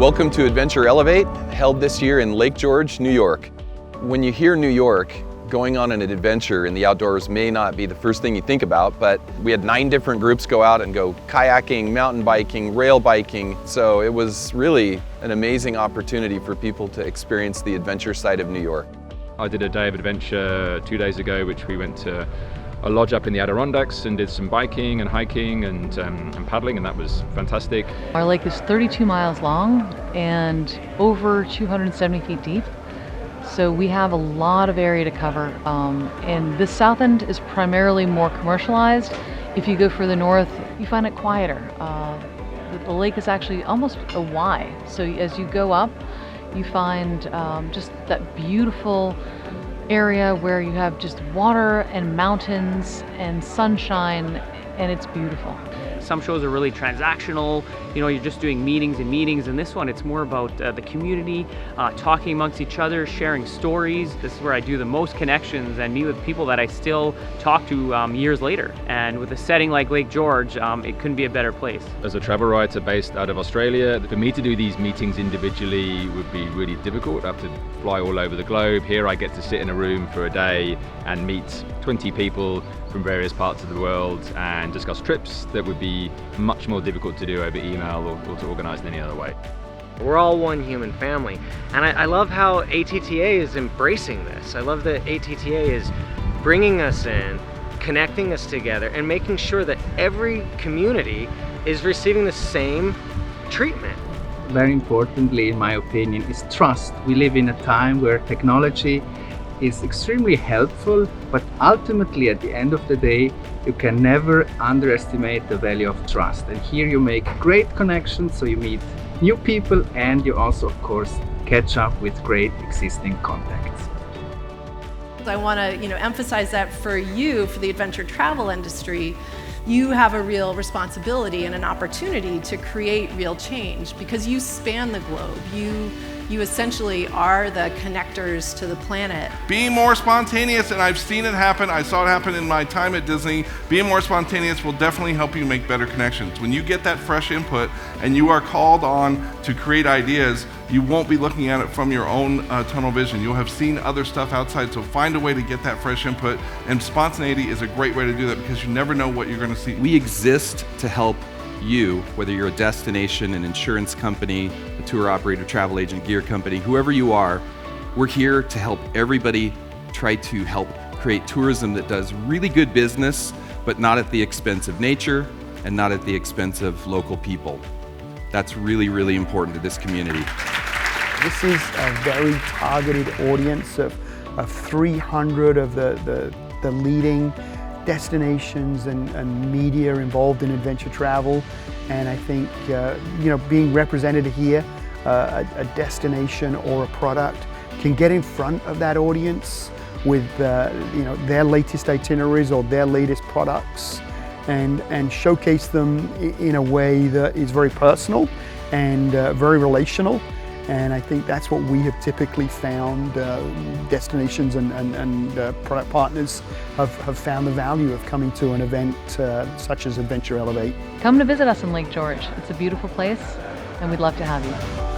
Welcome to AdventureELEVATE, held this year in Lake George, New York. When you hear New York, going on an adventure in the outdoors may not be the first thing you think about, but we had 9 different groups go out and go kayaking, mountain biking, rail biking. So it was really an amazing opportunity for people to experience the adventure side of New York. I did a day of adventure 2 days ago, which we went to a lodge up in the Adirondacks and did some biking and hiking and paddling, and that was fantastic. Our lake is 32 miles long and over 270 feet deep. So we have a lot of area to cover, and the south end is primarily more commercialized. If you go further north, you find it quieter. The lake is actually almost a Y, so as you go up, you find just that beautiful area where you have just water and mountains and sunshine, and it's beautiful. Some shows are really transactional, you know, you're just doing meetings, and this one, it's more about the community, talking amongst each other, sharing stories. This is where I do the most connections and meet with people that I still talk to years later. And with a setting like Lake George, it couldn't be a better place. As a travel writer based out of Australia, for me to do these meetings individually would be really difficult. I have to fly all over the globe. Here I get to sit in a room for a day and meet 20 people from various parts of the world and discuss trips that would be much more difficult to do over email or to organize in any other way. We're all one human family, and I love how ATTA is embracing this. I love that ATTA is bringing us in, connecting us together, and making sure that every community is receiving the same treatment. Very importantly, in my opinion, is trust. We live in a time where technology is extremely helpful, but ultimately at the end of the day, you can never underestimate the value of trust. And here you make great connections, so you meet new people and you also, of course, catch up with great existing contacts. I want to, emphasize that for you, for the adventure travel industry, you have a real responsibility and an opportunity to create real change because you span the globe. You essentially are the connectors to the planet. Being more spontaneous, and I've seen it happen, I saw it happen in my time at Disney, being more spontaneous will definitely help you make better connections. When you get that fresh input and you are called on to create ideas, you won't be looking at it from your own tunnel vision. You'll have seen other stuff outside, so find a way to get that fresh input, and spontaneity is a great way to do that because you never know what you're going to see. We exist to help you, whether you're a destination, an insurance company, a tour operator, travel agent, gear company, whoever you are, we're here to help everybody try to help create tourism that does really good business, but not at the expense of nature and not at the expense of local people. That's really, really important to this community. This is a very targeted audience of 300 of the leading destinations and media involved in adventure travel, and I think being represented here, a destination or a product can get in front of that audience with their latest itineraries or their latest products, and showcase them in a way that is very personal and very relational. And I think that's what we have typically found. Destinations and product partners have found the value of coming to an event such as AdventureELEVATE. Come to visit us in Lake George. It's a beautiful place, and we'd love to have you.